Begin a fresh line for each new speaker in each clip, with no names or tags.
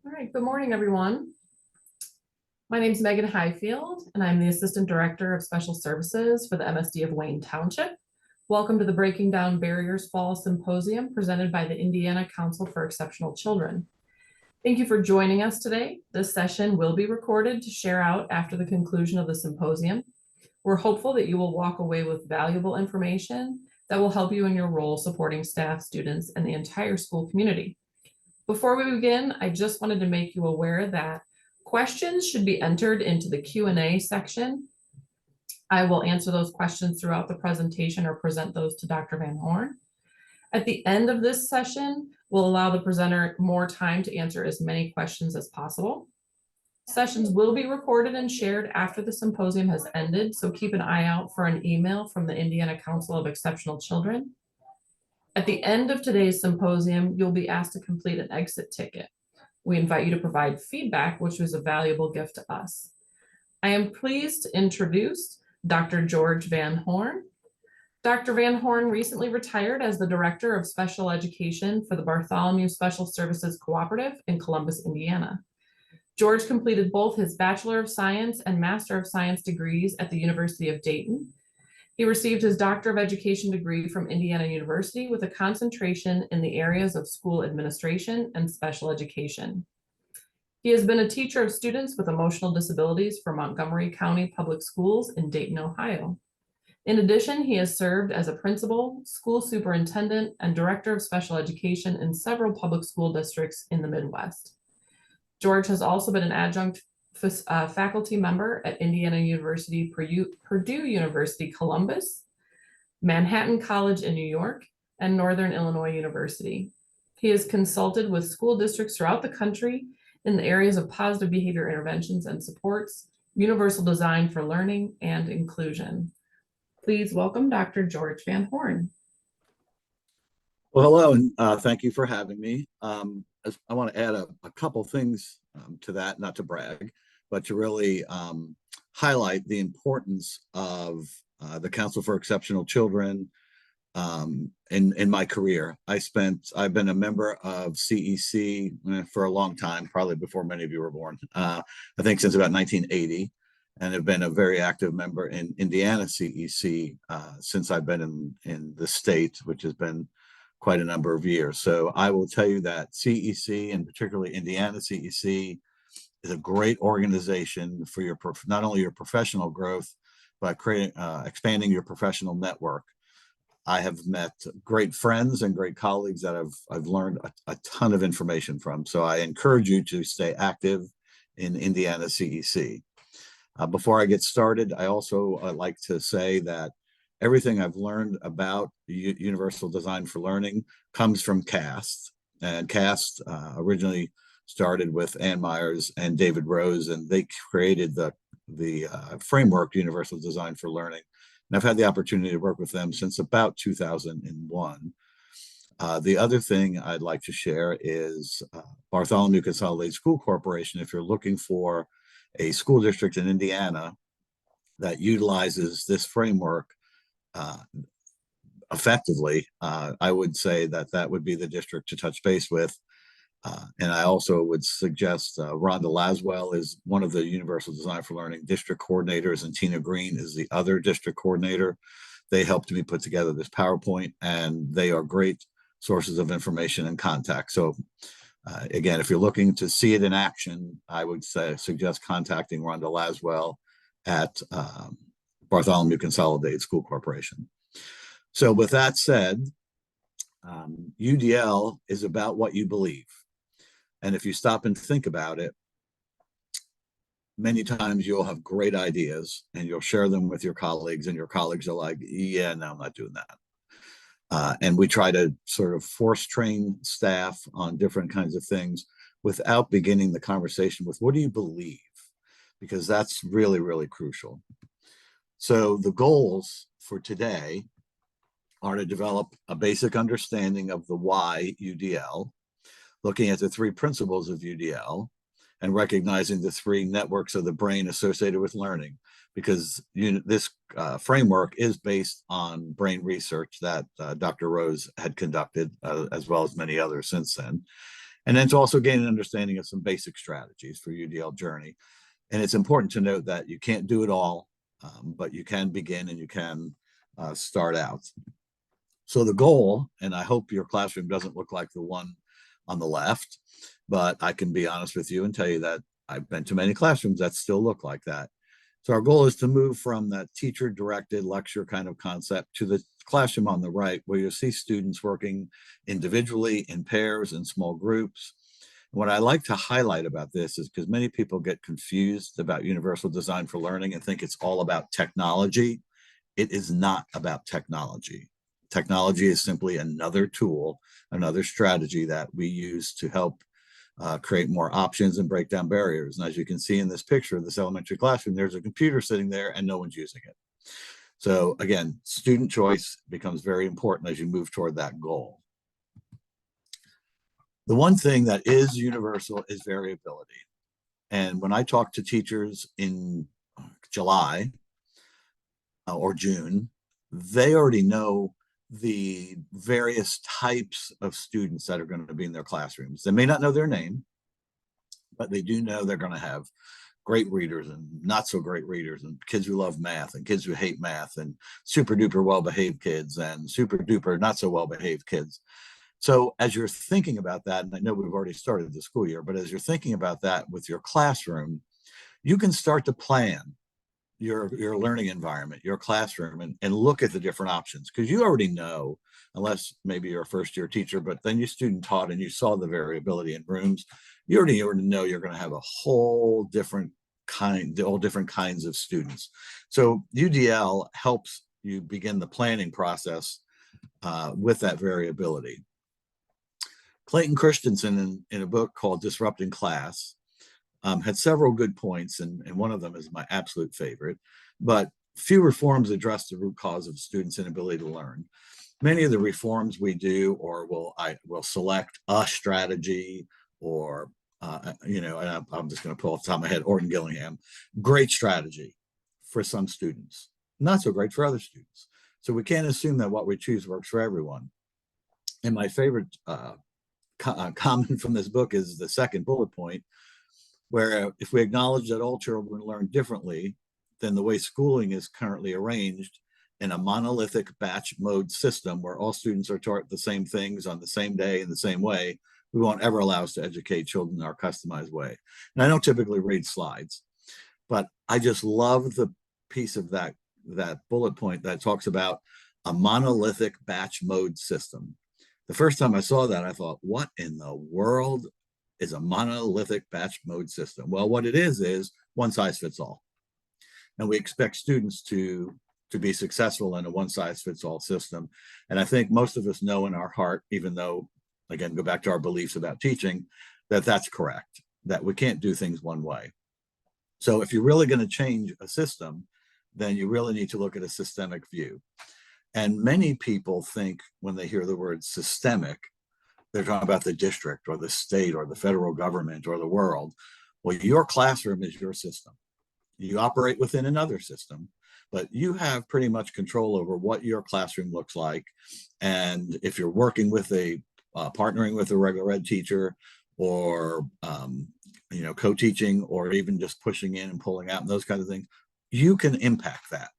All right, good morning, everyone. My name is Megan Highfield, and I'm the Assistant Director of Special Services for the MSD of Wayne Township. Welcome to the Breaking Down Barriers Fall Symposium presented by the Indiana Council for Exceptional Children. Thank you for joining us today. This session will be recorded to share out after the conclusion of the symposium. We're hopeful that you will walk away with valuable information that will help you in your role supporting staff, students, and the entire school community. Before we begin, I just wanted to make you aware that questions should be entered into the Q&A section. I will answer those questions throughout the presentation or present those to Dr. Van Horn. At the end of this session, we'll allow the presenter more time to answer as many questions as possible. Sessions will be recorded and shared after the symposium has ended, so keep an eye out for an email from the Indiana Council of Exceptional Children. At the end of today's symposium, you'll be asked to complete an exit ticket. We invite you to provide feedback, which was a valuable gift to us. I am pleased to introduce Dr. George Van Horn. Dr. Van Horn recently retired as the Director of Special Education for the Bartholomew Special Services Cooperative in Columbus, Indiana. George completed both his Bachelor of Science and Master of Science degrees at the University of Dayton. He received his Doctor of Education degree from Indiana University with a concentration in the areas of school administration and special education. He has been a teacher of students with emotional disabilities for Montgomery County Public Schools in Dayton, Ohio. In addition, he has served as a principal, school superintendent, and director of special education in several public school districts in the Midwest. George has also been an adjunct faculty member at Indiana University, Purdue University, Columbus, Manhattan College in New York, and Northern Illinois University. He has consulted with school districts throughout the country in the areas of positive behavior interventions and supports, universal design for learning, and inclusion. Please welcome Dr. George Van Horn.
Well, hello, and thank you for having me. I want to add a couple things to that, not to brag, but to really highlight the importance of the Council for Exceptional Children in my career. I've been a member of CEC for a long time, probably before many of you were born, I think since about 1980, and have been a very active member in Indiana CEC since I've been in the state, which has been quite a number of years. So I will tell you that CEC, and particularly Indiana CEC, is a great organization for your not only your professional growth, but expanding your professional network. I have met great friends and great colleagues that I've learned a ton of information from. So I encourage you to stay active in Indiana CEC. Before I get started, I also like to say that everything I've learned about Universal Design for Learning comes from CAST. And CAST originally started with Ann Myers and David Rose, and they created the framework Universal Design for Learning. And I've had the opportunity to work with them since about 2001. The other thing I'd like to share is Bartholomew Consolidated School Corporation. If you're looking for a school district in Indiana that utilizes this framework effectively, I would say that would be the district to touch base with. And I also would suggest Rhonda Laswell is one of the Universal Design for Learning district coordinators, and Tina Green is the other district coordinator. They helped me put together this PowerPoint, and they are great sources of information and contact. So again, if you're looking to see it in action, I would suggest contacting Rhonda Laswell at Bartholomew Consolidated School Corporation. So with that said, UDL is about what you believe. And if you stop and think about it, many times you'll have great ideas and you'll share them with your colleagues, and your colleagues are like, yeah, no, I'm not doing that. And we try to sort of force train staff on different kinds of things without beginning the conversation with, what do you believe? Because that's really, really crucial. So the goals for today are to develop a basic understanding of the why UDL, looking at the three principles of UDL, and recognizing the three networks of the brain associated with learning, because this framework is based on brain research that Dr. Rose had conducted, as well as many others since then. And then to also gain an understanding of some basic strategies for UDL journey. And it's important to note that you can't do it all, but you can begin and you can start out. So the goal, and I hope your classroom doesn't look like the one on the left, but I can be honest with you and tell you that I've been to many classrooms that still look like that. So our goal is to move from that teacher directed lecture kind of concept to the classroom on the right, where you see students working individually, in pairs, in small groups. What I like to highlight about this is because many people get confused about universal design for learning and think it's all about technology. It is not about technology. Technology is simply another tool, another strategy that we use to help create more options and break down barriers. And as you can see in this picture of this elementary classroom, there's a computer sitting there and no one's using it. So again, student choice becomes very important as you move toward that goal. The one thing that is universal is variability. And when I talk to teachers in July or June, they already know the various types of students that are going to be in their classrooms. They may not know their name, but they do know they're going to have great readers and not so great readers, and kids who love math and kids who hate math, and super duper well-behaved kids and super duper not so well-behaved kids. So as you're thinking about that, and I know we've already started the school year, but as you're thinking about that with your classroom, you can start to plan your learning environment, your classroom, and look at the different options, because you already know, unless maybe you're a first year teacher, but then you student taught and you saw the variability in rooms, you already know you're going to have a whole different all different kinds of students. So UDL helps you begin the planning process with that variability. Clayton Christensen, in a book called Disrupting Class, had several good points, and one of them is my absolute favorite. But few reforms address the root cause of students' inability to learn. Many of the reforms we do, or will select a strategy, or and I'm just going to pull off the top of my head, Orton Gillingham, great strategy for some students, not so great for other students. So we can't assume that what we choose works for everyone. And my favorite comment from this book is the second bullet point, where if we acknowledge that all children learn differently, then the way schooling is currently arranged in a monolithic batch mode system where all students are taught the same things on the same day in the same way, we won't ever allow us to educate children in our customized way. And I don't typically read slides, but I just love the piece of that bullet point that talks about a monolithic batch mode system. The first time I saw that, I thought, what in the world is a monolithic batch mode system? Well, what it is one size fits all. And we expect students to be successful in a one size fits all system. And I think most of us know in our heart, even though, again, go back to our beliefs about teaching, that that's correct, that we can't do things one way. So if you're really going to change a system, then you really need to look at a systemic view. And many people think when they hear the word systemic, they're talking about the district or the state or the federal government or the world. Well, your classroom is your system. You operate within another system, but you have pretty much control over what your classroom looks like. And if you're working with partnering with a regular ed teacher, or co-teaching, or even just pushing in and pulling out and those kinds of things, you can impact that.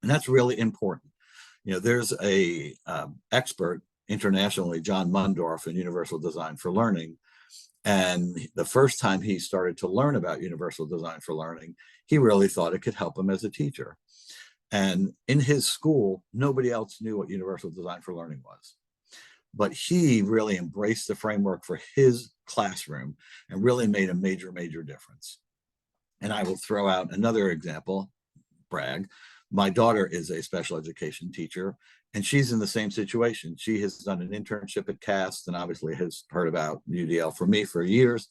And that's really important. There's a expert internationally, John Mundorf, in Universal Design for Learning. And the first time he started to learn about Universal Design for Learning, he really thought it could help him as a teacher. And in his school, nobody else knew what Universal Design for Learning was. But he really embraced the framework for his classroom and really made a major, major difference. And I will throw out another example, brag. My daughter is a special education teacher, and she's in the same situation. She has done an internship at CAST and obviously has heard about UDL from me for years.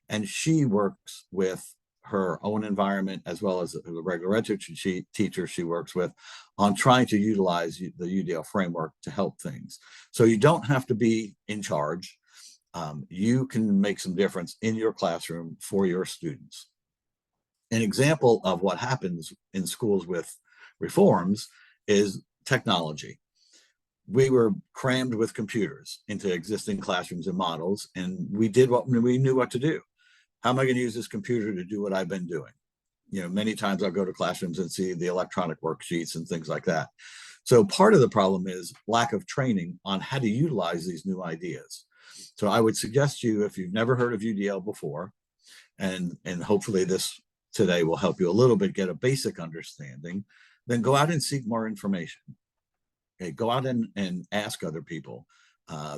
And she works with her own environment as well as the regular ed teacher she works with on trying to utilize the UDL framework to help things. So you don't have to be in charge. You can make some difference in your classroom for your students. An example of what happens in schools with reforms is technology. we were crammed with computers into existing classrooms and models, and we did what we knew what to do. How am I going to use this computer to do what I've been doing? Many times I'll go to classrooms and see the electronic worksheets and things like that. So part of the problem is lack of training on how to utilize these new ideas. So I would suggest to you, if you've never heard of UDL before, and hopefully this today will help you a little bit get a basic understanding, then go out and seek more information. Okay, go out and ask other people.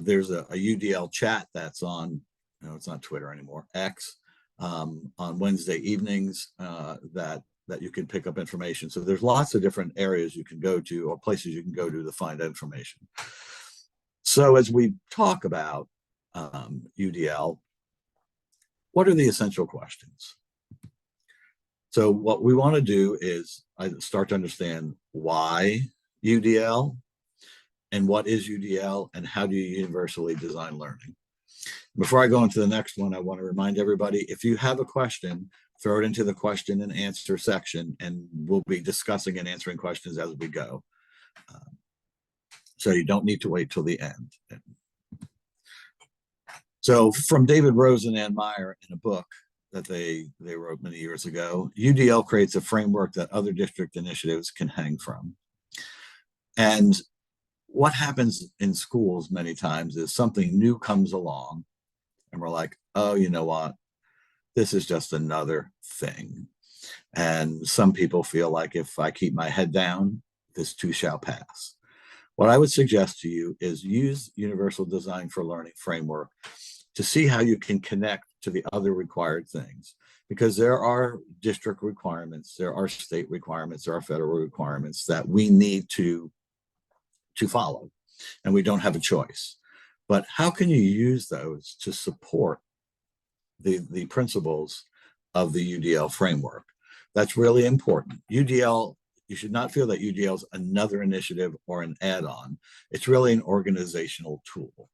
There's a UDL chat that's on, it's not Twitter anymore, X, on Wednesday evenings that you can pick up information. So there's lots of different areas you can go to, or places you can go to find information. So as we talk about UDL, what are the essential questions? So what we want to do is start to understand why UDL, and what is UDL, and how do you universally design learning. Before I go into the next one, I want to remind everybody, if you have a question, throw it into the question and answer section, and we'll be discussing and answering questions as we go. So you don't need to wait till the end. So from David Rose and Ann Meyer, in a book that they wrote many years ago, UDL creates a framework that other district initiatives can hang from. And what happens in schools many times is something new comes along and we're like, oh, you know what? This is just another thing. And some people feel like if I keep my head down, this too shall pass. What I would suggest to you is use Universal Design for Learning framework to see how you can connect to the other required things, because there are district requirements, there are state requirements, there are federal requirements that we need to follow, and we don't have a choice. But how can you use those to support the principles of the UDL framework? That's really important. UDL, you should not feel that UDL is another initiative or an add-on. It's really an organizational tool.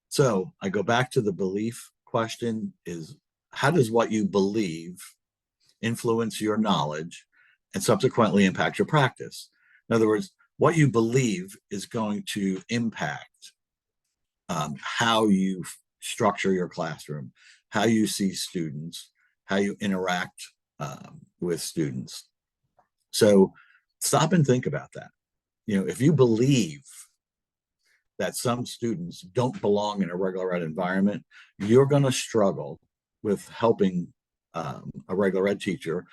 So I go back to the belief question: is how does what you believe influence your knowledge and subsequently impact your practice? In other words, what you believe is going to impact how you structure your classroom, how you see students, how you interact with students. So stop and think about that. If you believe that some students don't belong in a regular ed environment, you're going to struggle with helping a regular ed teacher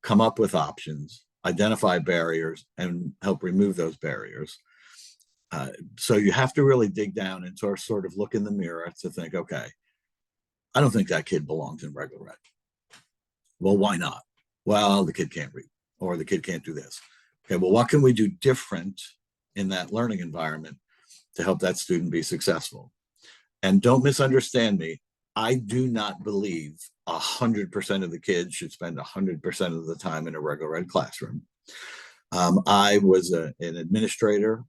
come up with options, identify barriers, and help remove those barriers. So you have to really dig down and sort of look in the mirror to think, okay, I don't think that kid belongs in regular ed. Well, why not? Well, the kid can't read, or the kid can't do this. Okay, well, what can we do different in that learning environment to help that student be successful? And don't misunderstand me. I do not believe 100% of the kids should spend 100% of the time in a regular ed classroom. I was an administrator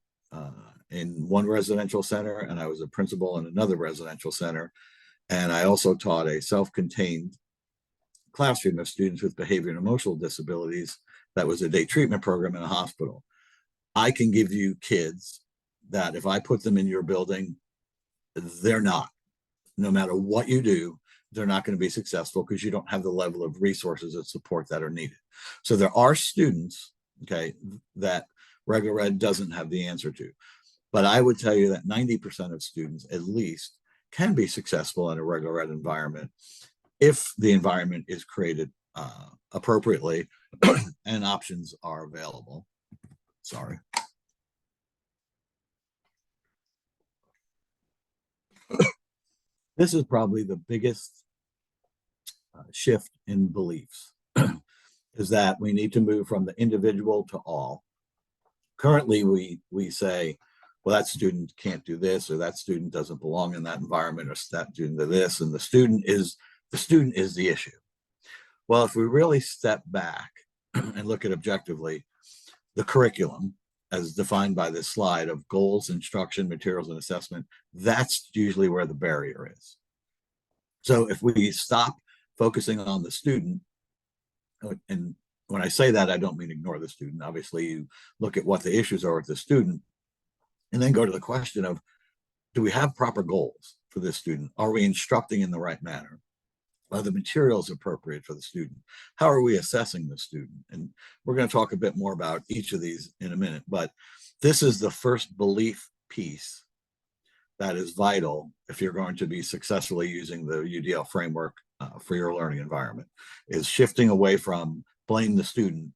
in one residential center, and I was a principal in another residential center. And I also taught a self-contained classroom of students with behavior and emotional disabilities that was a day treatment program in a hospital. I can give you kids that if I put them in your building, they're not. No matter what you do, they're not going to be successful because you don't have the level of resources and support that are needed. So there are students, okay, that regular ed doesn't have the answer to. But I would tell you that 90% of students, at least, can be successful in a regular ed environment if the environment is created appropriately and options are available. Sorry. This is probably the biggest shift in beliefs, is that we need to move from the individual to all. Currently, we say, well, that student can't do this, or that student doesn't belong in that environment, or that student to this, and the student is the issue. Well, if we really step back and look at objectively, the curriculum, as defined by this slide of goals, instruction, materials, and assessment, that's usually where the barrier is. So if we stop focusing on the student and when I say that, I don't mean ignore the student. Obviously, you look at what the issues are with the student and then go to the question of, do we have proper goals for this student? Are we instructing in the right manner? Are the materials appropriate for the student? How are we assessing the student? And we're going to talk a bit more about each of these in a minute, but this is the first belief piece that is vital if you're going to be successfully using the UDL framework for your learning environment, is shifting away from blame the student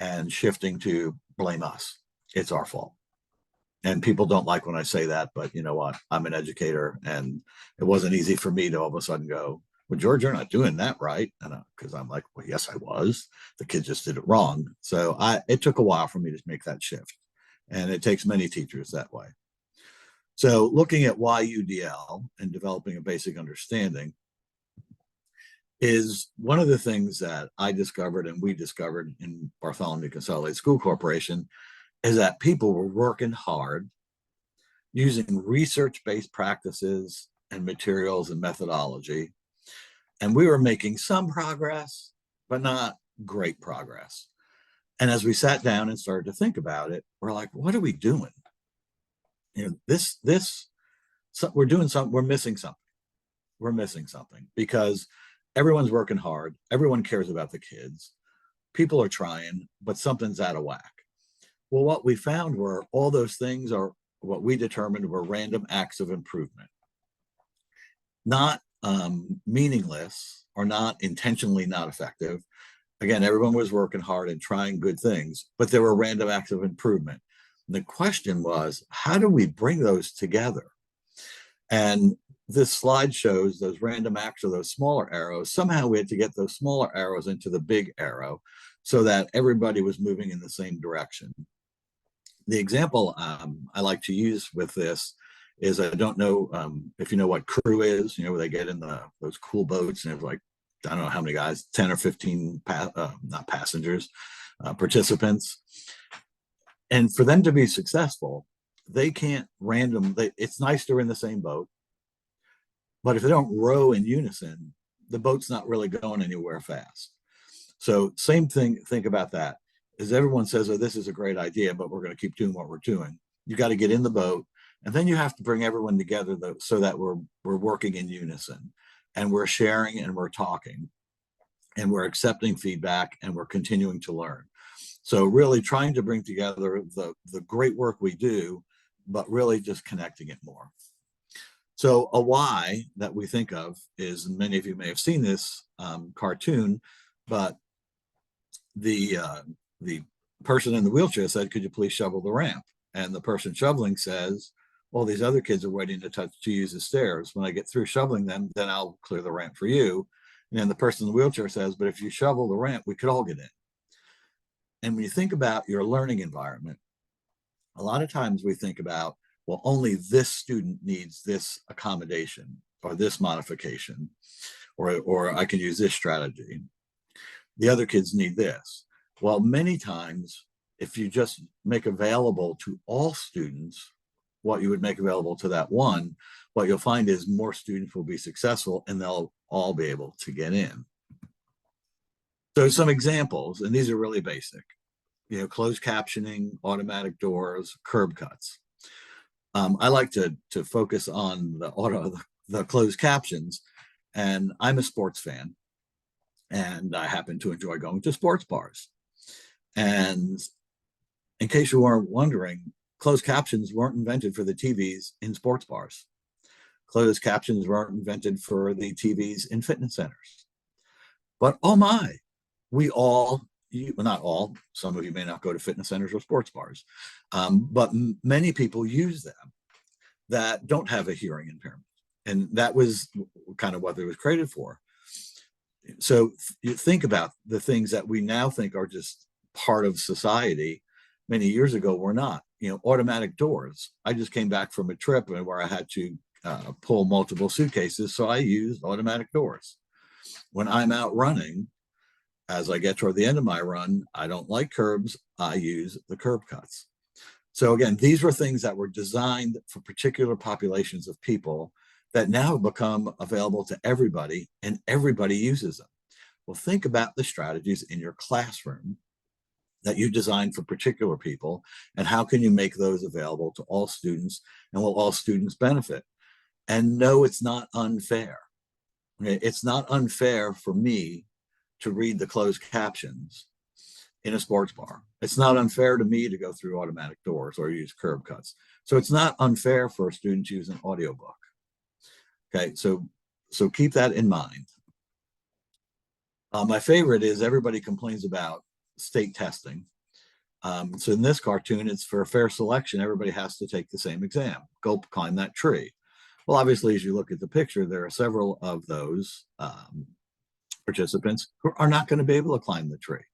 and shifting to blame us. It's our fault. And people don't like when I say that, but you know what? I'm an educator, and it wasn't easy for me to all of a sudden go, well, George, you're not doing that right. And because I'm like, well, yes, I was. The kid just did it wrong. So it took a while for me to make that shift. And it takes many teachers that way. So looking at why UDL and developing a basic understanding is one of the things that I discovered and we discovered in Bartholomew Consolidated School Corporation, is that people were working hard using research-based practices and materials and methodology. And we were making some progress, but not great progress. And as we sat down and started to think about it, we're like, what are we doing? You know, we're doing something, we're missing something. We're missing something because everyone's working hard. Everyone cares about the kids. People are trying, but something's out of whack. Well, what we found were all those things are what we determined were random acts of improvement, not meaningless or not intentionally not effective. Again, everyone was working hard and trying good things, but there were random acts of improvement. And the question was, how do we bring those together? And this slide shows those random acts or those smaller arrows. Somehow we had to get those smaller arrows into the big arrow so that everybody was moving in the same direction. The example I like to use with this is, I don't know if you know what crew is, you know, where they get in those cool boats and have like, I don't know how many guys, 10 or 15, not passengers, participants. And for them to be successful, they can't it's nice they're in the same boat, but if they don't row in unison, the boat's not really going anywhere fast. So same thing, think about that. Is everyone says, oh, this is a great idea, but we're going to keep doing what we're doing. You got to get in the boat, and then you have to bring everyone together so that we're working in unison, and we're sharing and we're talking, and we're accepting feedback, and we're continuing to learn. So really trying to bring together the great work we do, but really just connecting it more. So a why that we think of is, and many of you may have seen this cartoon, but the person in the wheelchair said, could you please shovel the ramp? And the person shoveling says, well, these other kids are waiting to use the stairs. When I get through shoveling them, then I'll clear the ramp for you. And then the person in the wheelchair says, but if you shovel the ramp, we could all get in. And when you think about your learning environment, a lot of times we think about, well, only this student needs this accommodation or this modification, or I can use this strategy. The other kids need this. Well, many times, if you just make available to all students what you would make available to that one, what you'll find is more students will be successful and they'll all be able to get in. So some examples, and these are really basic, you know, closed captioning, automatic doors, curb cuts. I like to focus on the closed captions, and I'm a sports fan, and I happen to enjoy going to sports bars. And in case you weren't wondering, closed captions weren't invented for the TVs in sports bars. Closed captions weren't invented for the TVs in fitness centers. But oh my, we all, well, not all, some of you may not go to fitness centers or sports bars, but many people use them that don't have a hearing impairment. And that was kind of what it was created for. So you think about the things that we now think are just part of society. Many years ago were not. You know, automatic doors. I just came back from a trip where I had to pull multiple suitcases, so I used automatic doors. When I'm out running, as I get toward the end of my run, I don't like curbs, I use the curb cuts. So again, these were things that were designed for particular populations of people that now have become available to everybody, and everybody uses them. Well, think about the strategies in your classroom that you designed for particular people, and how can you make those available to all students, and will all students benefit? And no, it's not unfair. Okay? It's not unfair for me to read the closed captions in a sports bar. It's not unfair to me to go through automatic doors or use curb cuts. So it's not unfair for a student to use an audiobook. Okay, so keep that in mind. My favorite is everybody complains about state testing. So in this cartoon, it's for a fair selection. Everybody has to take the same exam. Go climb that tree. Well, obviously, as you look at the picture, there are several of those participants who are not going to be able to climb the tree.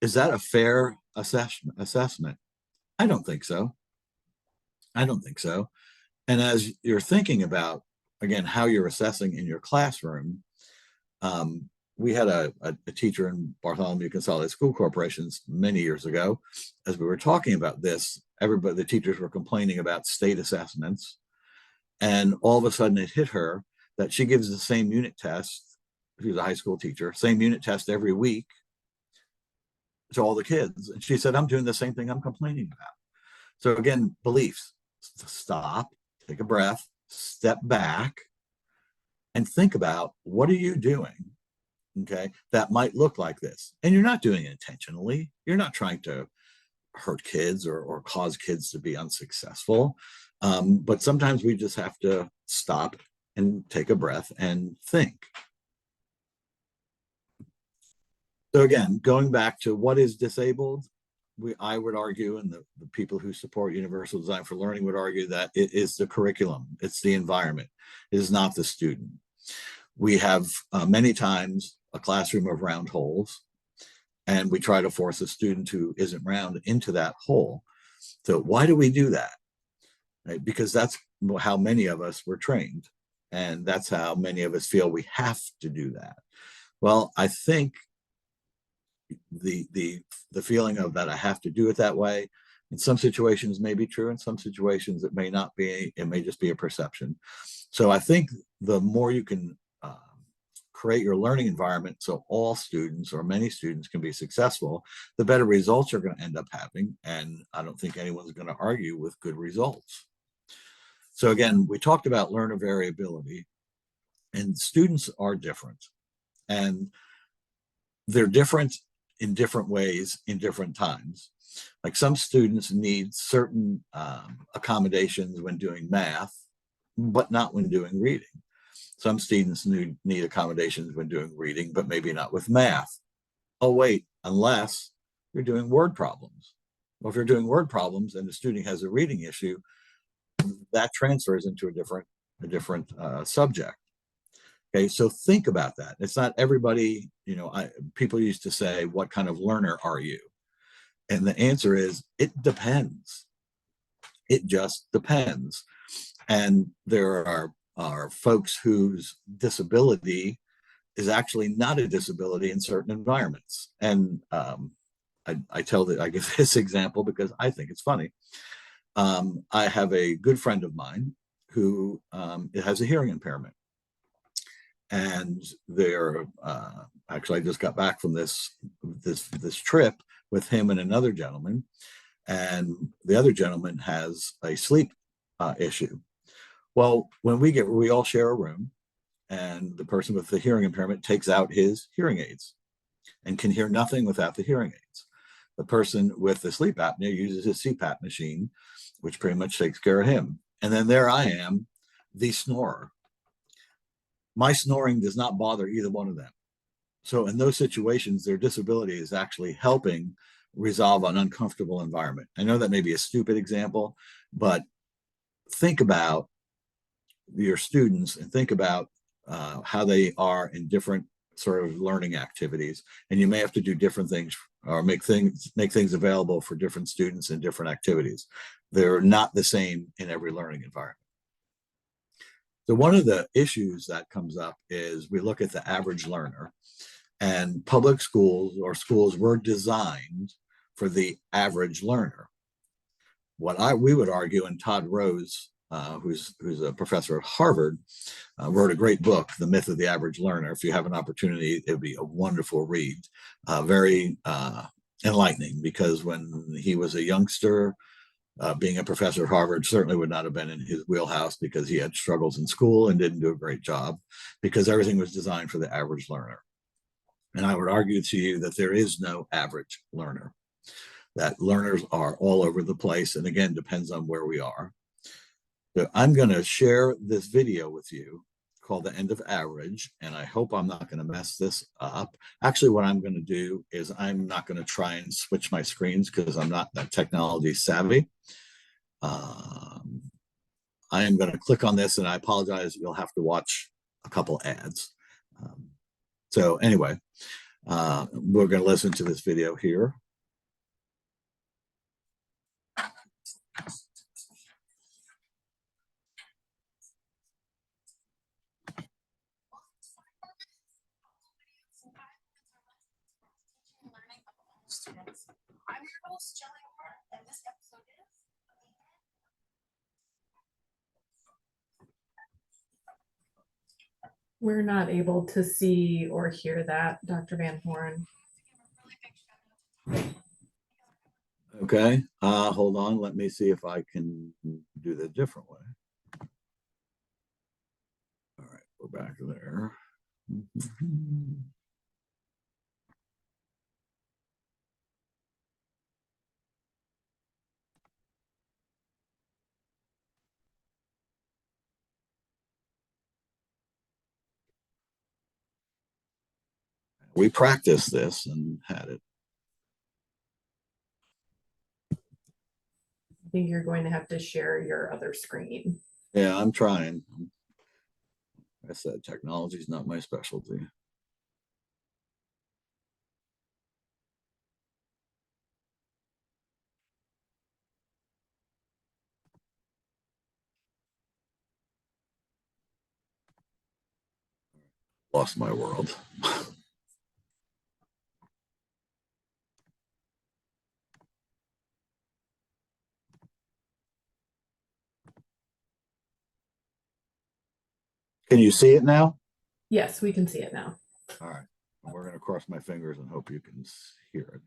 Is that a fair assessment? I don't think so. I don't think so. And as you're thinking about, again, how you're assessing in your classroom, we had a teacher in Bartholomew Consolidated School Corporations many years ago. As we were talking about this, the teachers were complaining about state assessments. And all of a sudden it hit her that she gives the same unit test. She's a high school teacher, same unit test every week to all the kids. And she said, I'm doing the same thing I'm complaining about. So again, beliefs. Stop, take a breath, step back, and think about, what are you doing? Okay, that might look like this. And you're not doing it intentionally. You're not trying to hurt kids or cause kids to be unsuccessful. But sometimes we just have to stop and take a breath and think. So again, going back to what is disabled, I would argue, and the people who support universal design for learning would argue, that it is the curriculum, it's the environment, it is not the student. We have many times a classroom of round holes, and we try to force a student who isn't round into that hole. So why do we do that? Right? Because that's how many of us were trained, and that's how many of us feel we have to do that. Well, I think the feeling of that I have to do it that way in some situations may be true. In some situations it may not be. It may just be a perception. So I think the more you can create your learning environment so all students or many students can be successful, the better results you're going to end up having. And I don't think anyone's going to argue with good results. So again, we talked about learner variability, and students are different, and they're different in different ways in different times. Like some students need certain accommodations when doing math, but not when doing reading. Some students need accommodations when doing reading, but maybe not with math. Oh, wait, unless you're doing word problems. Well, if you're doing word problems and the student has a reading issue, that transfers into a different subject. Okay, so think about that. It's not everybody, people used to say, what kind of learner are you? And the answer is, it depends. It just depends. And there are folks whose disability is actually not a disability in certain environments. And I give this example because I think it's funny. I have a good friend of mine who has a hearing impairment. And they're actually, I just got back from this trip with him and another gentleman, and the other gentleman has a sleep issue. Well, when we all share a room, and the person with the hearing impairment takes out his hearing aids and can hear nothing without the hearing aids. The person with the sleep apnea uses his CPAP machine, which pretty much takes care of him. And then there I am, the snorer. My snoring does not bother either one of them. So in those situations, their disability is actually helping resolve an uncomfortable environment. I know that may be a stupid example, but think about your students and think about how they are in different sort of learning activities. And you may have to do different things or make things available for different students in different activities. They're not the same in every learning environment. So one of the issues that comes up is we look at the average learner, and public schools or schools were designed for the average learner. What we would argue, and Todd Rose who's a professor at Harvard, wrote a great book, The Myth of the Average Learner. If you have an opportunity, it would be a wonderful read, very enlightening, because when he was a youngster, being a professor at Harvard certainly would not have been in his wheelhouse, because he had struggles in school and didn't do a great job, because everything was designed for the average learner. And I would argue to you that there is no average learner, that learners are all over the place. And again, depends on where we are. So I'm going to share this video with you called The End of Average, and I hope I'm not going to mess this up. Actually, what I'm going to do is I'm not going to try and switch my screens, because I'm not that technology savvy. I am going to click on this, and I apologize, you'll have to watch a couple ads. So anyway, we're going to listen to this video here.
Students. I'm your host, Jelly Moore, and this episode is
We're not able to see or hear that, Dr. Van Horn.
Okay, hold on. Let me see if I can do the different way. All right, we're back there. We practiced this and had it.
I think you're going to have to share your other screen.
Yeah, I'm trying. I said technology is not my specialty. Lost my world. Can you see it now?
Yes, we can see it now.
All right. We're going to cross my fingers and hope you can hear it.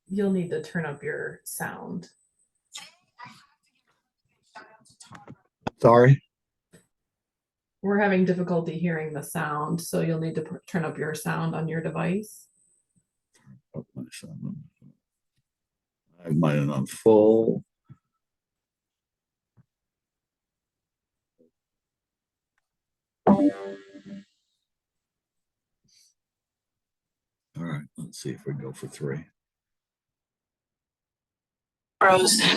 You'll need to turn up your sound.
Sorry?
We're having difficulty hearing the sound, so you'll need to turn up your sound on your device.
Oh, I have mine on full. All right, let's see if we go for 3.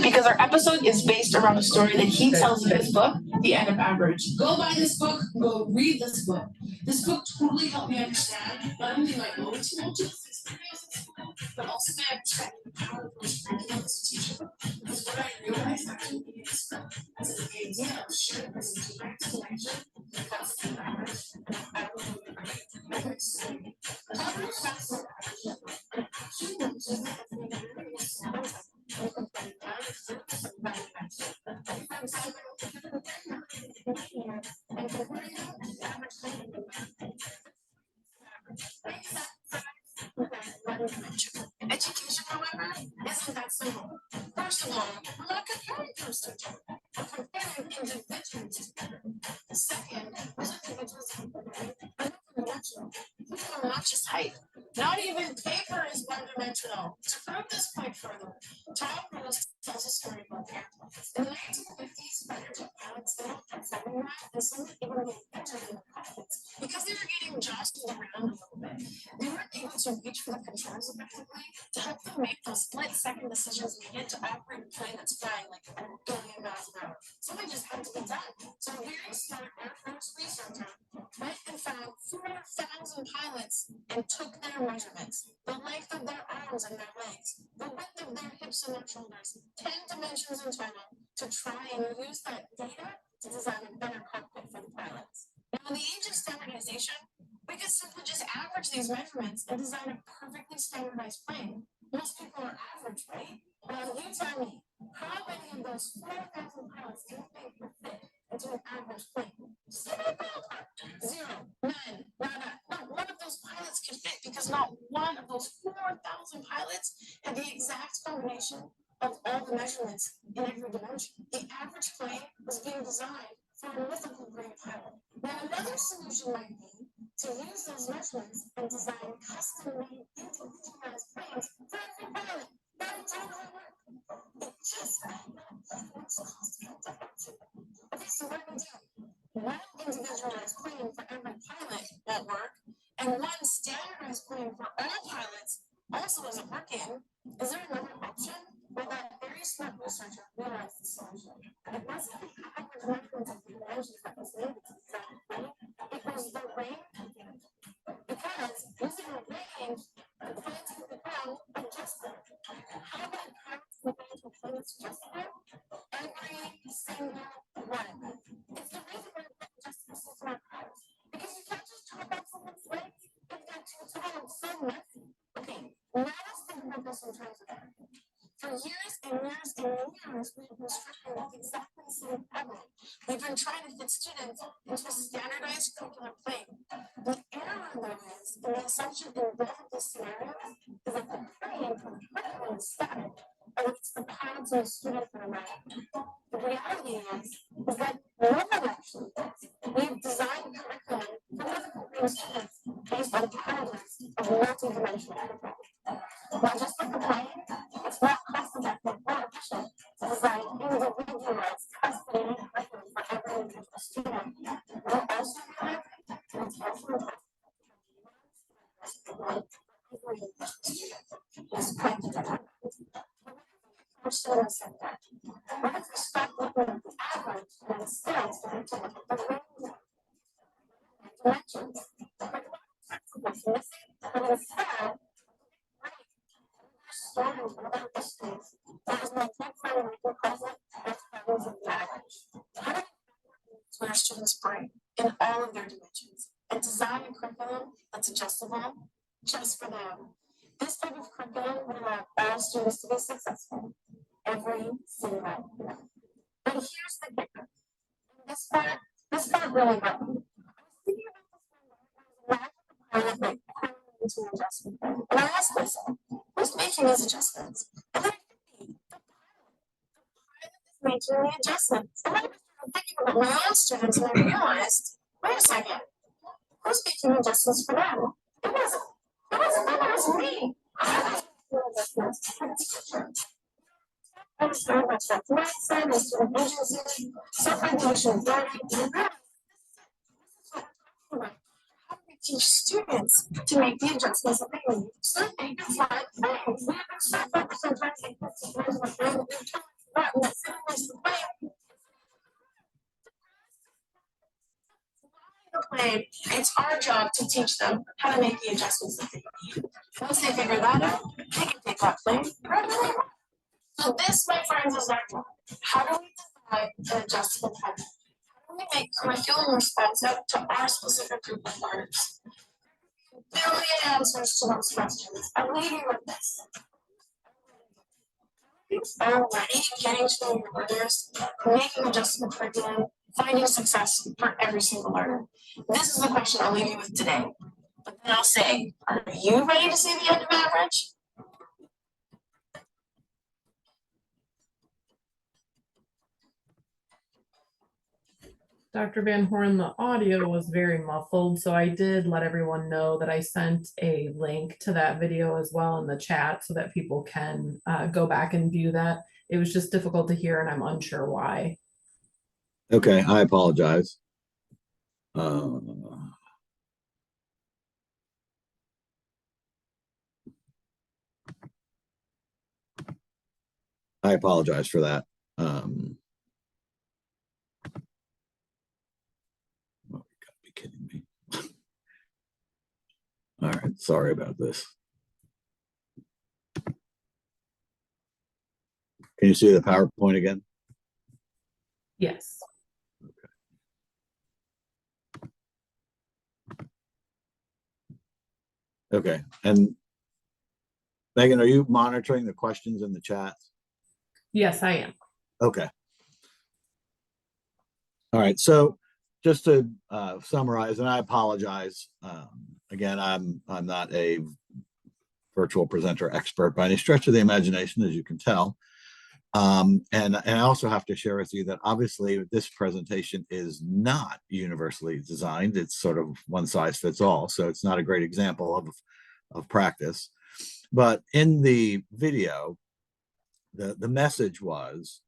Because our episode is based around a story that he tells in his book, The End of Average. Go buy this book, go read this book. This book totally helped me understand not only my own tumultuous experience in school, but also my understanding of the power of curriculum as a teacher. Because what I realized after reading this book is that the idea of shared presence direct connection has to be average. I don't know if I explain. However, that's what education, however, isn't that simple. First of all, we're not comparing firms to each other. We're comparing individuals to each other. Second, those individuals are one-dimensional. People are not just height. Not even paper is one-dimensional. To prove this point further, Tom Rose tells a story about airplanes. In the 1950s, fighter jet pilots developed a formula and some even made better than the pilots because they were getting jostled around a little bit. They weren't able to reach for the controls effectively to help them make those split-second decisions needed to operate a plane that's flying like a billion miles an hour. Something just had to be done. So a very smart Air Force researcher went and found 4,000 pilots and took their measurements. The length of their arms and their legs, the width of their hips and their shoulders, 10 dimensions in total, to try and use that data to design a better cockpit for the pilots. Now, in the age of standardization, we could simply just average these measurements and design a perfectly standardized plane. Most people are average, right? Now, you tell me, how many of those 4,000 pilots do you think would fit into an average plane? Just give me a ballpark. Zero, none, nada. Not one of those pilots could fit because not one of those 4,000 pilots had the exact combination of all the measurements in every dimension. The average plane was being designed for a mythical grade pilot. Now, another solution might be to use those measurements and design custom-made individualized planes for every pilot. That would totally work. It just might not be what's cost-effective. Okay, so what do we do? One individualized plane for every pilot won't work, and one standardized plane for all pilots also isn't working. Is there another option? Well, that very smart researcher realized the solution. It wasn't the average measurements of the dimensions that was needed to design the plane. It was the range of the engine. Because using a range, the planes can become adjustable. How many pilots can go into a plane that's adjustable? Every single one. It's the reason why we put adjustable system on cars. Because you can't just chop off someone's legs if they're too tall. It's so messy. Okay, now let's think about this in terms of everything. For years and years and years, we've been struggling with exactly the same problem. We've been trying to fit students into a standardized curricular plane. The error, though, is, and the assumption in both of these scenarios, is that the plane from the curriculum is static, and it's the pilots and the students that are right. The reality is that no one actually does. We've designed curriculum for mythical grade students based on patterns of multi-dimensional curriculum. Now, just like the plane, it's not cost-effective or efficient to design individualized, custom-made curriculum for every individual student. We also realize that it's also important is quite different. Students said that. What if we stop looking at the average and instead start to look at the range of dimensions? What's missing? But instead, starting from other distance, that is my take from the present as patterns of the average. How do we to our students' brain in all of their dimensions and design a curriculum that's adjustable just for them? This type of curriculum would allow all students to be successful every single day. But here's the kicker. This part really got me. I was thinking about this one. Imagine the pilot like pulling into an adjustment plan. And I asked myself, who's making these adjustments? And then it hit me, the pilot is making the adjustments. And then I started thinking about my own students and I realized, wait a second, who's making adjustments for them? It wasn't me. I was making adjustments for the teacher. I was talking about self mindset and student agency, self-regulation of learning, and I realized this is what I'm talking about. How do we teach students to make the adjustments that they need so that they can fly the plane? We have been so focused on trying to take this to the plane that we've totally forgotten that simulates the plane. Plane. It's our job to teach them how to make the adjustments that they need. Once they figure that out, they can take that plane wherever they want. So this, my friends, is our job. How do we design an adjustable plan? How do we make curriculum responsive to our specific group of learners? Billion answers to those questions. I'm leaving with this. Already getting to know your learners, making adjustable curriculum, finding success for every single learner. This is the question I'll leave you with today. But then I'll say, are you ready to see the end of average?
Dr. Van Horn, the audio was very muffled, so I did let everyone know that I sent a link to that video as well in the chat so that people can go back and view that. It was just difficult to hear and I'm unsure why.
Okay, I apologize. I apologize for that. Oh, you gotta be kidding me. All right, sorry about this. Can you see the PowerPoint again?
Yes.
Okay. And Megan, are you monitoring the questions in the chat?
Yes, I am.
Okay. All right. So just to summarize, and I apologize. Again, I'm not a virtual presenter expert by any stretch of the imagination, as you can tell. And I also have to share with you that obviously this presentation is not universally designed. It's sort of one size fits all. So it's not a great example of practice. But in the video, the message was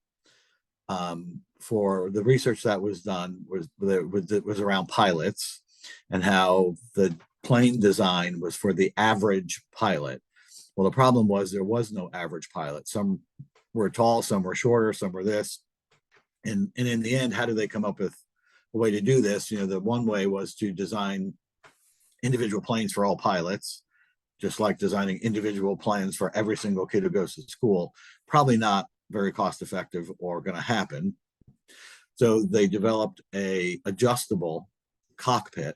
for the research that was done was around pilots and how the plane design was for the average pilot. Well, the problem was there was no average pilot. Some were tall, some were shorter, some were this. And in the end, how did they come up with a way to do this? You know, the one way was to design individual planes for all pilots, just like designing individual plans for every single kid who goes to school. Probably not very cost effective or going to happen. So they developed a adjustable cockpit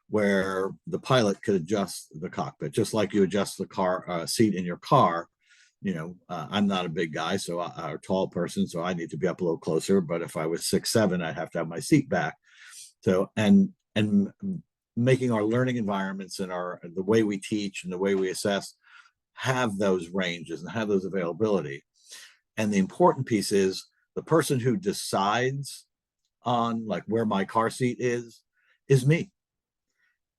where the pilot could adjust the cockpit, just like you adjust the car seat in your car. You know, I'm not a big guy, so a tall person, so I need to be up a little closer. But if I was 6'7", I'd have to have my seat back. So and making our learning environments and the way we teach and the way we assess have those ranges and have those availability. And the important piece is the person who decides on like where my car seat is me.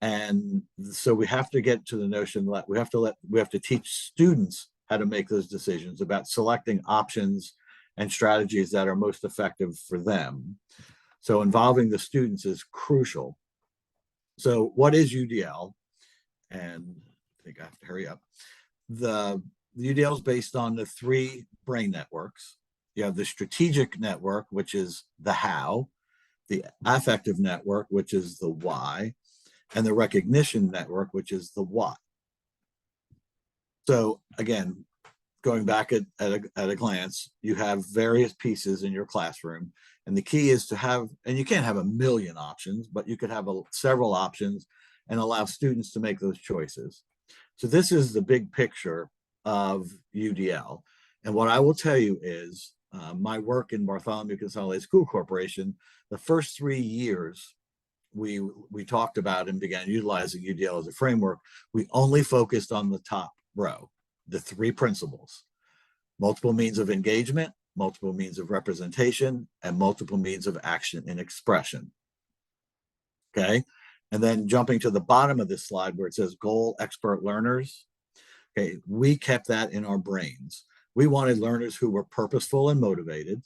And so we have to get to the notion that we have to teach students how to make those decisions about selecting options and strategies that are most effective for them. So involving the students is crucial. So what is UDL? And I think I have to hurry up. The UDL is based on the 3 brain networks. You have the strategic network, which is the how, the affective network, which is the why, and the recognition network, which is the what. So again, going back at a glance, you have various pieces in your classroom. And the key is to have, and you can't have a million options, but you could have several options and allow students to make those choices. So this is the big picture of UDL. And what I will tell you is my work in Bartholomew Consolidated School Corporation, the first 3 years we talked about and began utilizing UDL as a framework, we only focused on the top row, the 3 principles: multiple means of engagement, multiple means of representation, and multiple means of action and expression. Okay. And then jumping to the bottom of this slide where it says goal expert learners. Okay. We kept that in our brains. We wanted learners who were purposeful and motivated.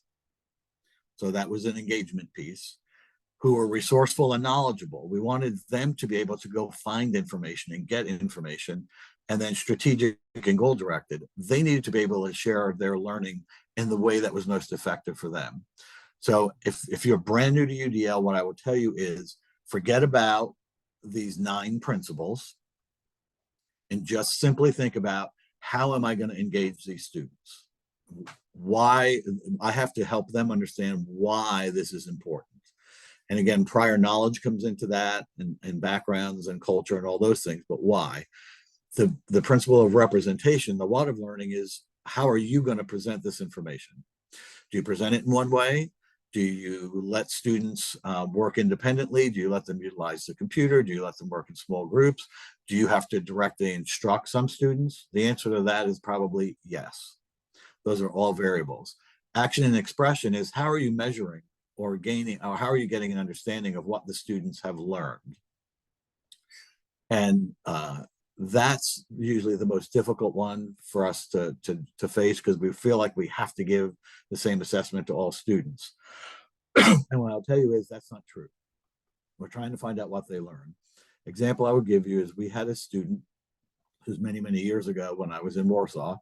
So that was an engagement piece. Who were resourceful and knowledgeable. We wanted them to be able to go find information and get information, and then strategic and goal directed. They needed to be able to share their learning in the way that was most effective for them. So if you're brand new to UDL, what I will tell you is forget about these 9 principles and just simply think about, how am I going to engage these students? Why? I have to help them understand why this is important. And again, prior knowledge comes into that, and backgrounds and culture and all those things, but why? The principle of representation, the what of learning is, how are you going to present this information? Do you present it in one way? Do you let students work independently? Do you let them utilize the computer? Do you let them work in small groups? Do you have to directly instruct some students? The answer to that is probably yes. Those are all variables. Action and expression is, how are you measuring or gaining, or how are you getting an understanding of what the students have learned? And that's usually the most difficult one for us to face, because we feel like we have to give the same assessment to all students. And what I'll tell you is that's not true. We're trying to find out what they learn. Example I would give you is, we had a student who's many, many years ago when I was in Warsaw,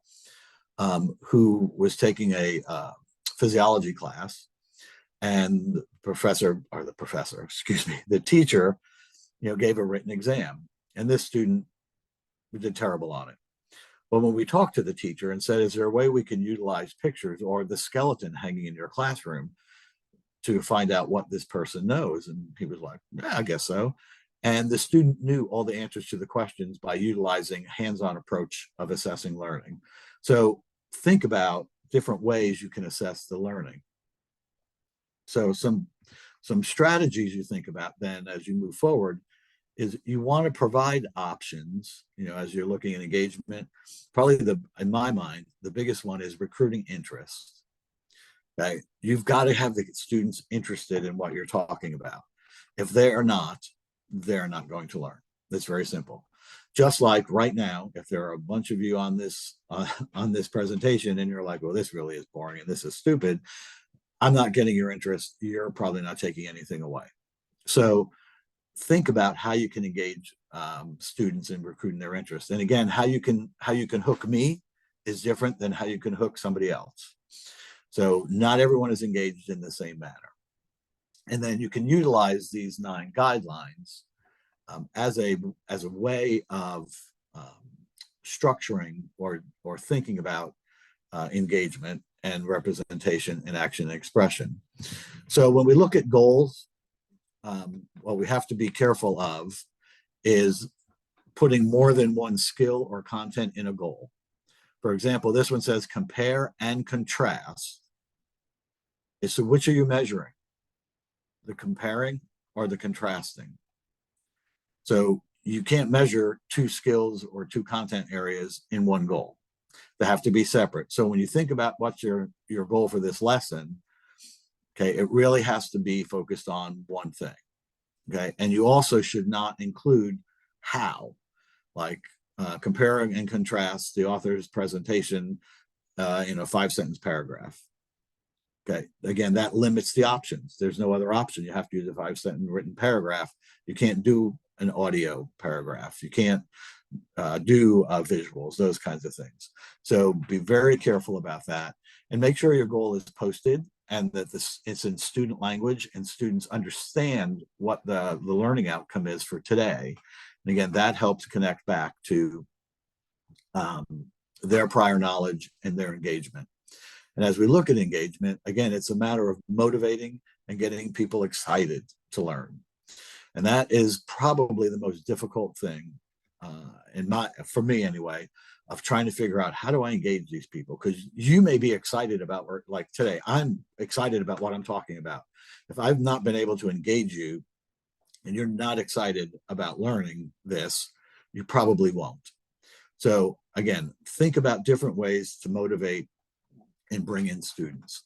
who was taking a physiology class, and the teacher, gave a written exam, and this student did terrible on it. But when we talked to the teacher and said, is there a way we can utilize pictures or the skeleton hanging in your classroom to find out what this person knows? And he was like, yeah, I guess so. And the student knew all the answers to the questions by utilizing hands-on approach of assessing learning. So think about different ways you can assess the learning. So some strategies you think about then as you move forward is you want to provide options, as you're looking at engagement. Probably in my mind, the biggest one is recruiting interest. Okay, you've got to have the students interested in what you're talking about. If they are not, they're not going to learn. That's very simple. Just like right now, if there are a bunch of you on this presentation and you're like, well, this really is boring and this is stupid, I'm not getting your interest, you're probably not taking anything away. So think about how you can engage students in recruiting their interest. And again, how you can hook me is different than how you can hook somebody else. So not everyone is engaged in the same manner. And then you can utilize these 9 guidelines as a way of structuring or thinking about engagement and representation and action and expression. So when we look at goals, what we have to be careful of is putting more than one skill or content in a goal. For example, this one says compare and contrast. So which are you measuring? The comparing or the contrasting? So you can't measure 2 skills or 2 content areas in one goal. They have to be separate. So when you think about what's your goal for this lesson, okay, it really has to be focused on one thing. Okay, and you also should not include how, like comparing and contrast the author's presentation in a 5-sentence paragraph. Okay, again, that limits the options. There's no other option. You have to use a 5-sentence written paragraph. You can't do an audio paragraph. You can't do visuals, those kinds of things. So be very careful about that and make sure your goal is posted and that it's in student language and students understand what the learning outcome is for today. And again, that helps connect back to their prior knowledge and their engagement. And as we look at engagement, again, it's a matter of motivating and getting people excited to learn. And that is probably the most difficult thing for me anyway, of trying to figure out how do I engage these people? Because you may be excited about, like today, I'm excited about what I'm talking about. If I've not been able to engage you and you're not excited about learning this, you probably won't. So again, think about different ways to motivate and bring in students.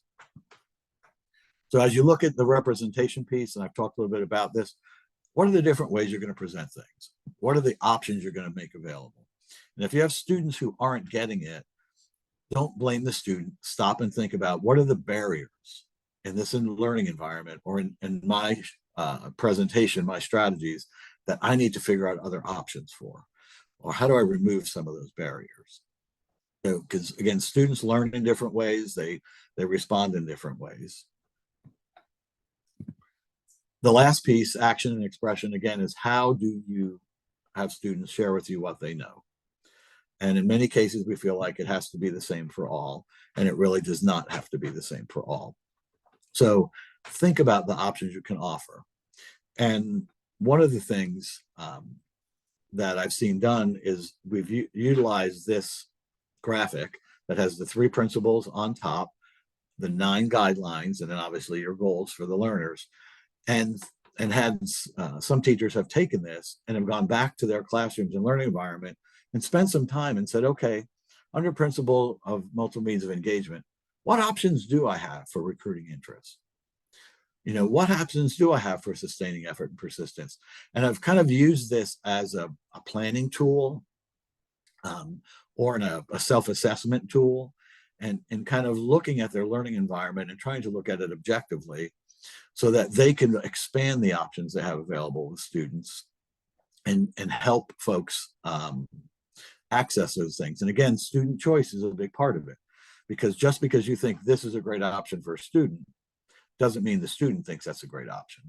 So as you look at the representation piece, and I've talked a little bit about this, what are the different ways you're going to present things? What are the options you're going to make available? And if you have students who aren't getting it, don't blame the student. Stop and think about what are the barriers in this learning environment or in my presentation, my strategies that I need to figure out other options for, or how do I remove some of those barriers? Because again, students learn in different ways. They respond in different ways. The last piece, action and expression, again, is how do you have students share with you what they know? And in many cases, we feel like it has to be the same for all, and it really does not have to be the same for all. So think about the options you can offer. And one of the things that I've seen done is we've utilized this graphic that has the 3 principles on top, the 9 guidelines, and then obviously your goals for the learners. And had some teachers have taken this and have gone back to their classrooms and learning environment and spent some time and said, okay, under principle of multiple means of engagement, what options do I have for recruiting interest? What options do I have for sustaining effort and persistence? And I've kind of used this as a planning tool or a self-assessment tool and kind of looking at their learning environment and trying to look at it objectively so that they can expand the options they have available with students and help folks access those things. And again, student choice is a big part of it, because just because you think this is a great option for a student doesn't mean the student thinks that's a great option.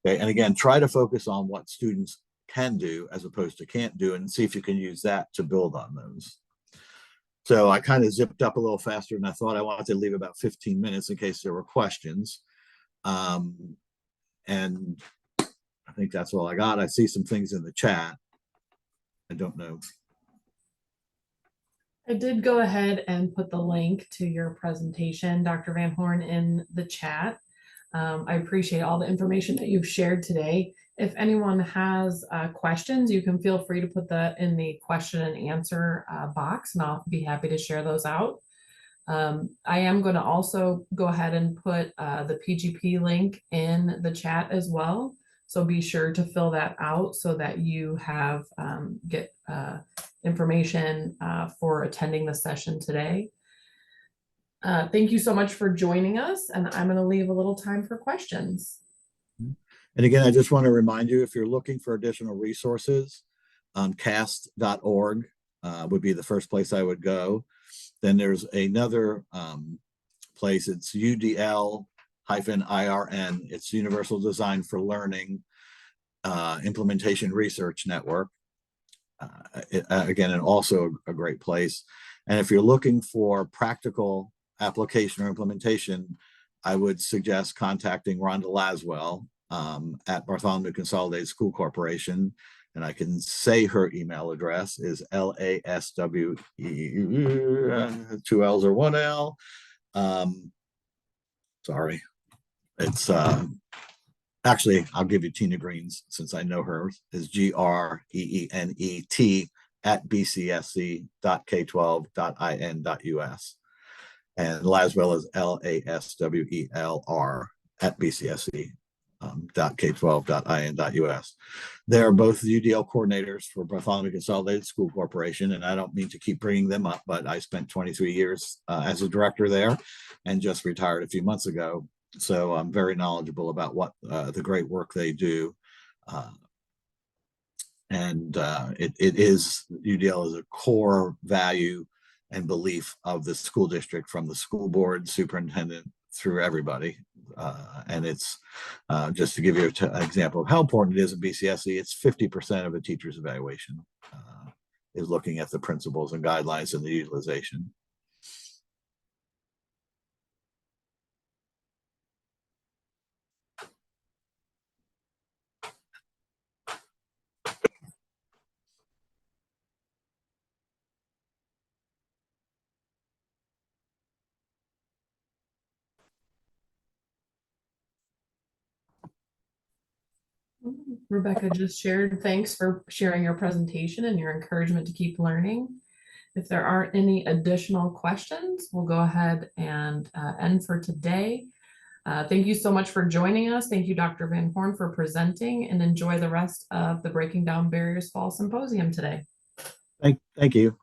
Okay, and again, try to focus on what students can do as opposed to can't do, and see if you can use that to build on those. So I kind of zipped up a little faster than I thought. I wanted to leave about 15 minutes in case there were questions. And I think that's all I got. I see some things in the chat. I don't know.
I did go ahead and put the link to your presentation, Dr. Van Horn, in the chat. I appreciate all the information that you've shared today. If anyone has questions, you can feel free to put that in the question and answer box, and I'll be happy to share those out. I am going to also go ahead and put the PGP link in the chat as well. So be sure to fill that out so that you have get information for attending the session today. Thank you so much for joining us, and I'm going to leave a little time for questions.
And again, I just want to remind you, if you're looking for additional resources, cast.org would be the first place I would go. Then there's another place, it's UDL-IRN, it's Universal Design for Learning Implementation Research Network. Again, and also a great place. And if you're looking for practical application or implementation, I would suggest contacting Rhonda Laswell at Bartholomew Consolidated School Corporation. And I can say her email address is LASW, 2 L's or 1 L. Sorry, it's actually, I'll give you Tina Green's since I know her, is GREENET at bcsc.k12.in.us. And Laswell is LASWELR at bcsc.k12.in.us. They're both UDL coordinators for Bartholomew Consolidated School Corporation, and I don't mean to keep bringing them up, but I spent 23 years as a director there and just retired a few months ago. So I'm very knowledgeable about what the great work they do. It is, UDL is a core value and belief of the school district, from the school board, superintendent, through everybody. And it's just to give you an example of how important it is in BCSC, it's 50% of a teacher's evaluation is looking at the principles and guidelines and the utilization.
Rebecca just shared, thanks for sharing your presentation and your encouragement to keep learning. If there aren't any additional questions, we'll go ahead and end for today. Thank you so much for joining us. Thank you, Dr. Van Horn, for presenting, and enjoy the rest of the Breaking Down Barriers Fall Symposium today.
Thank you.